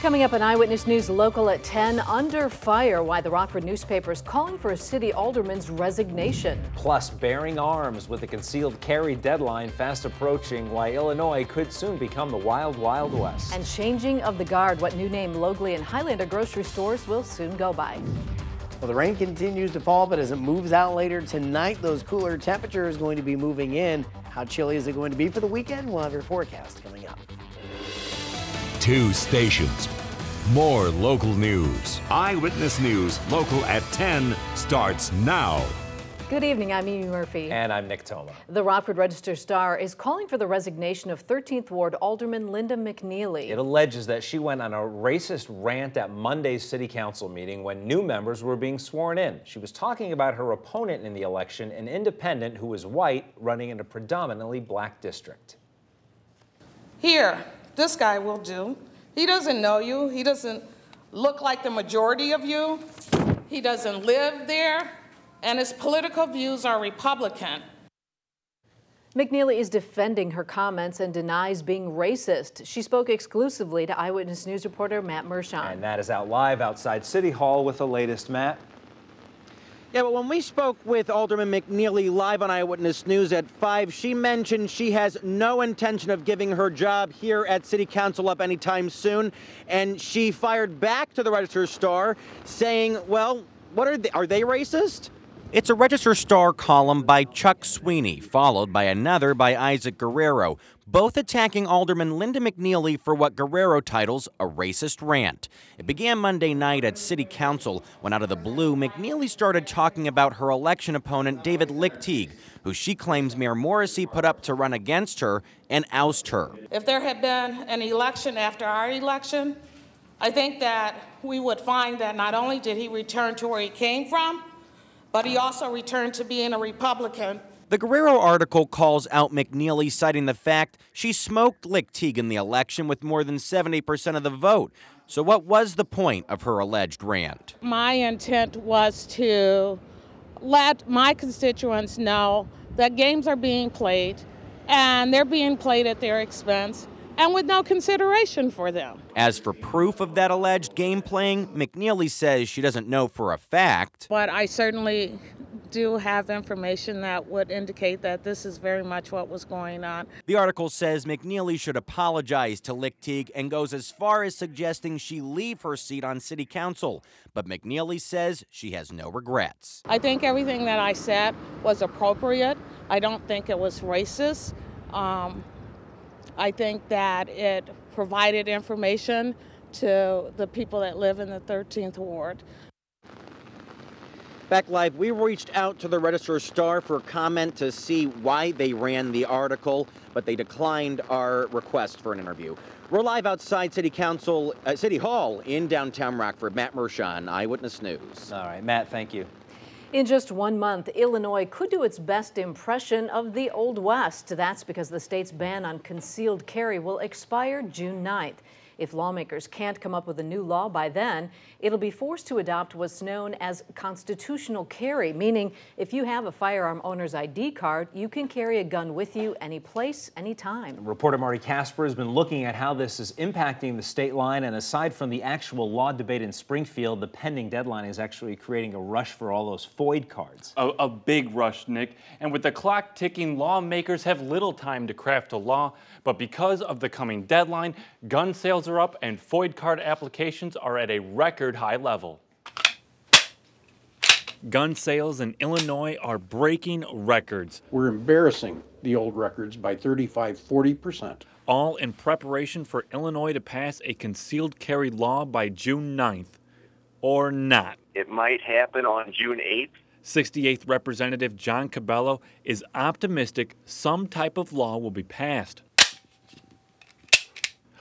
Coming up on Eyewitness News Local at 10, under fire, why the Rockford newspaper is calling for a city alderman's resignation. Plus, bearing arms with the concealed carry deadline fast approaching, why Illinois could soon become the wild, wild west. And changing of the guard, what new name Logley and Highlander grocery stores will soon go by. Well, the rain continues to fall, but as it moves out later tonight, those cooler temperatures are going to be moving in. How chilly is it going to be for the weekend? We'll have your forecast coming up. Two stations, more local news. Eyewitness News Local at 10 starts now. Good evening, I'm Mimi Murphy. And I'm Nick Toma. The Rockford Register-Star is calling for the resignation of 13th Ward Alderman Linda McNeely. It alleges that she went on a racist rant at Monday's City Council meeting when new members were being sworn in. She was talking about her opponent in the election, an independent who was white, running in a predominantly black district. Here, this guy will do. He doesn't know you. He doesn't look like the majority of you. He doesn't live there, and his political views are Republican. McNeely is defending her comments and denies being racist. She spoke exclusively to Eyewitness News reporter Matt Mershon. And Matt is out live outside City Hall with the latest. Matt? Yeah, but when we spoke with Alderman McNeely live on Eyewitness News at 5, she mentioned she has no intention of giving her job here at City Council up anytime soon. And she fired back to the Register-Star saying, well, what are they racist? It's a Register-Star column by Chuck Sweeney, followed by another by Isaac Guerrero, both attacking Alderman Linda McNeely for what Guerrero titles a racist rant. It began Monday night at City Council when, out of the blue, McNeely started talking about her election opponent, David Lichtig, who she claims Mayor Morrissey put up to run against her and oust her. If there had been an election after our election, I think that we would find that not only did he return to where he came from, but he also returned to being a Republican. The Guerrero article calls out McNeely, citing the fact she smoked Lichtig in the election with more than 70% of the vote. So what was the point of her alleged rant? My intent was to let my constituents know that games are being played, and they're being played at their expense and with no consideration for them. As for proof of that alleged game playing, McNeely says she doesn't know for a fact. But I certainly do have information that would indicate that this is very much what was going on. The article says McNeely should apologize to Lichtig and goes as far as suggesting she leave her seat on City Council. But McNeely says she has no regrets. I think everything that I said was appropriate. I don't think it was racist. I think that it provided information to the people that live in the 13th Ward. Back live, we reached out to the Register-Star for comment to see why they ran the article, but they declined our request for an interview. We're live outside City Hall in downtown Rockford. Matt Mershon, Eyewitness News. All right, Matt, thank you. In just 1 month, Illinois could do its best impression of the Old West. That's because the state's ban on concealed carry will expire June 9th. If lawmakers can't come up with a new law by then, it'll be forced to adopt what's known as constitutional carry, meaning if you have a firearm owner's ID card, you can carry a gun with you any place, anytime. Reporter Marty Casper has been looking at how this is impacting the state line, and aside from the actual law debate in Springfield, the pending deadline is actually creating a rush for all those FOID cards. A big rush, Nick. And with the clock ticking, lawmakers have little time to craft a law, but because of the coming deadline, gun sales are up and FOID card applications are at a record high level. Gun sales in Illinois are breaking records. We're embarrassing the old records by 35–40%. All in preparation for Illinois to pass a concealed carry law by June 9th. Or not. It might happen on June 8th. 68th Representative John Cabello is optimistic some type of law will be passed.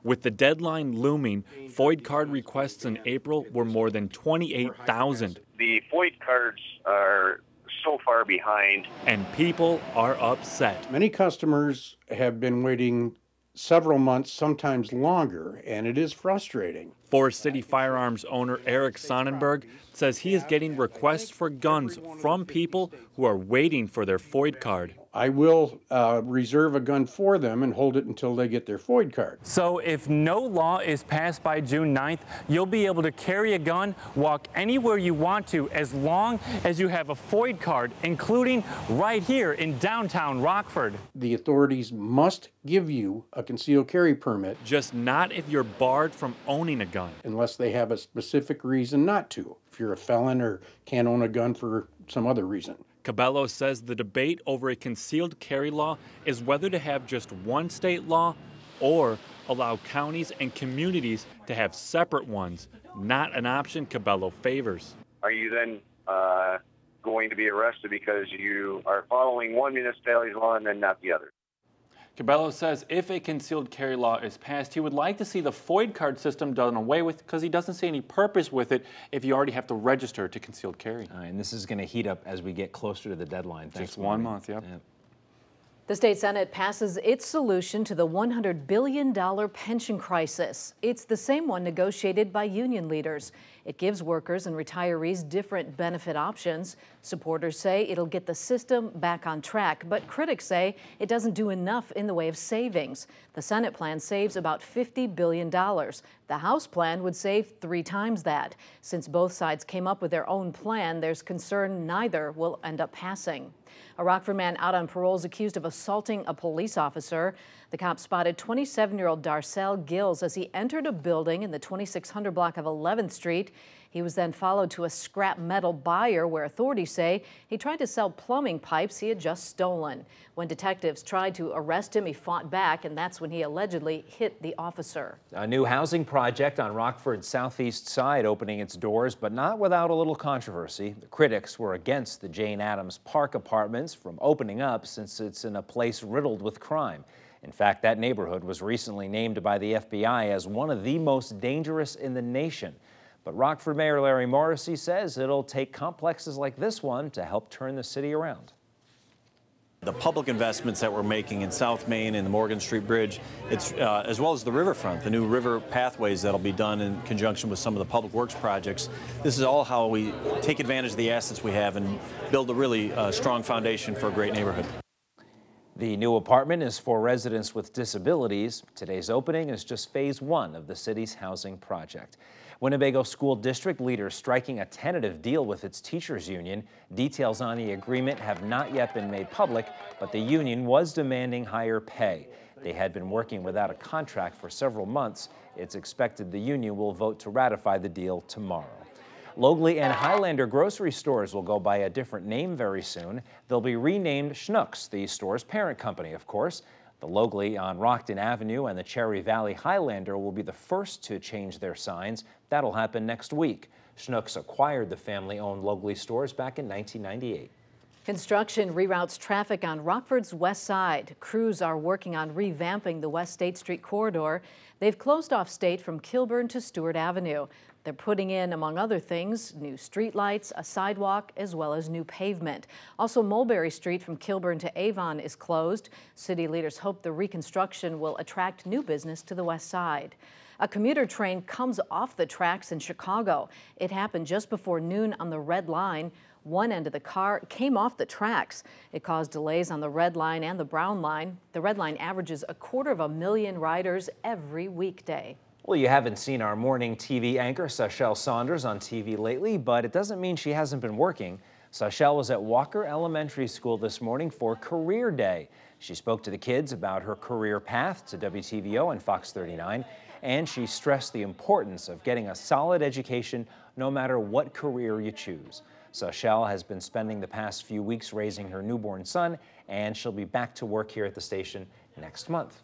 With the deadline looming, FOID card requests in April were more than 28,000. The FOID cards are so far behind. And people are upset. Many customers have been waiting several months, sometimes longer, and it is frustrating. Forest City firearms owner Eric Sonnenberg says he is getting requests for guns from people who are waiting for their FOID card. I will reserve a gun for them and hold it until they get their FOID card. So if no law is passed by June 9th, you'll be able to carry a gun, walk anywhere you want to, as long as you have a FOID card, including right here in downtown Rockford. The authorities must give you a concealed carry permit. Just not if you're barred from owning a gun. Unless they have a specific reason not to. If you're a felon or can't own a gun for some other reason. Cabello says the debate over a concealed carry law is whether to have just one state law or allow counties and communities to have separate ones. Not an option Cabello favors. Are you then going to be arrested because you are following one municipality's law and then not the other? Cabello says if a concealed carry law is passed, he would like to see the FOID card system done away with because he doesn't see any purpose with it if you already have to register to concealed carry. And this is going to heat up as we get closer to the deadline. Just 1 month, yep. The state Senate passes its solution to the $100 billion pension crisis. It's the same one negotiated by union leaders. It gives workers and retirees different benefit options. Supporters say it'll get the system back on track, but critics say it doesn't do enough in the way of savings. The Senate plan saves about $50 billion. The House plan would save 3 times that. Since both sides came up with their own plan, there's concern neither will end up passing. A Rockford man out on parole is accused of assaulting a police officer. The cops spotted 27-year-old Darcel Gills as he entered a building in the 2600 block of 11th Street. He was then followed to a scrap metal buyer where authorities say he tried to sell plumbing pipes he had just stolen. When detectives tried to arrest him, he fought back, and that's when he allegedly hit the officer. A new housing project on Rockford's southeast side opening its doors, but not without a little controversy. The critics were against the Jane Addams Park Apartments from opening up since it's in a place riddled with crime. In fact, that neighborhood was recently named by the FBI as one of the most dangerous in the nation. But Rockford Mayor Larry Morrissey says it'll take complexes like this one to help turn the city around. The public investments that we're making in South Main and the Morgan Street Bridge, it's, as well as the riverfront, the new river pathways that'll be done in conjunction with some of the public works projects. This is all how we take advantage of the assets we have and build a really strong foundation for a great neighborhood. The new apartment is for residents with disabilities. Today's opening is just phase 1 of the city's housing project. Winnebago School District leaders striking a tentative deal with its teachers union. Details on the agreement have not yet been made public, but the union was demanding higher pay. They had been working without a contract for several months. It's expected the union will vote to ratify the deal tomorrow. Logley and Highlander grocery stores will go by a different name very soon. They'll be renamed Schnucks, the store's parent company, of course. The Logley on Rockton Avenue and the Cherry Valley Highlander will be the first to change their signs. That'll happen next week. Schnucks acquired the family-owned Logley stores back in 1998. Construction reroutes traffic on Rockford's west side. Crews are working on revamping the West State Street corridor. They've closed off State from Kilburn to Stewart Avenue. They're putting in, among other things, new streetlights, a sidewalk, as well as new pavement. Also, Mulberry Street from Kilburn to Avon is closed. City leaders hope the reconstruction will attract new business to the west side. A commuter train comes off the tracks in Chicago. It happened just before noon on the Red Line. One end of the car came off the tracks. It caused delays on the Red Line and the Brown Line. The Red Line averages 250,000 riders every weekday. Well, you haven't seen our morning TV anchor, Sashel Saunders, on TV lately, but it doesn't mean she hasn't been working. Sashel was at Walker Elementary School this morning for Career Day. She spoke to the kids about her career path to WTVO and Fox 39, and she stressed the importance of getting a solid education no matter what career you choose. Sashel has been spending the past few weeks raising her newborn son, and she'll be back to work here at the station next month.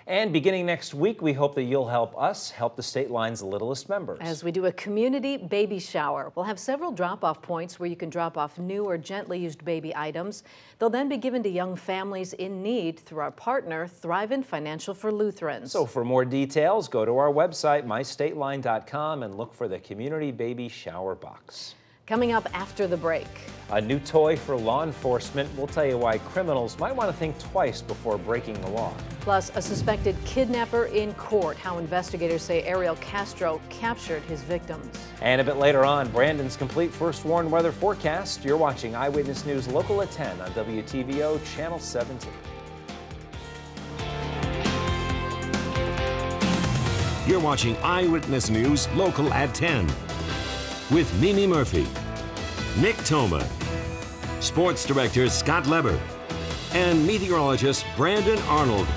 And beginning next week, we hope that you'll help us help the State Line's littlest members. As we do a community baby shower, we'll have several drop-off points where you can drop off new or gently used baby items. They'll then be given to young families in need through our partner, Thrivent Financial for Lutherans. So for more details, go to our website, mystateline.com, and look for the Community Baby Shower Box. Coming up after the break. A new toy for law enforcement. We'll tell you why criminals might want to think twice before breaking the law. Plus, a suspected kidnapper in court, how investigators say Ariel Castro captured his victims. And a bit later on, Brandon's complete first warn weather forecast. You're watching Eyewitness News Local at 10 on WTVO Channel 17. You're watching Eyewitness News Local at 10 with Mimi Murphy, Nick Toma, Sports Director Scott Leber, and meteorologist Brandon Arnold.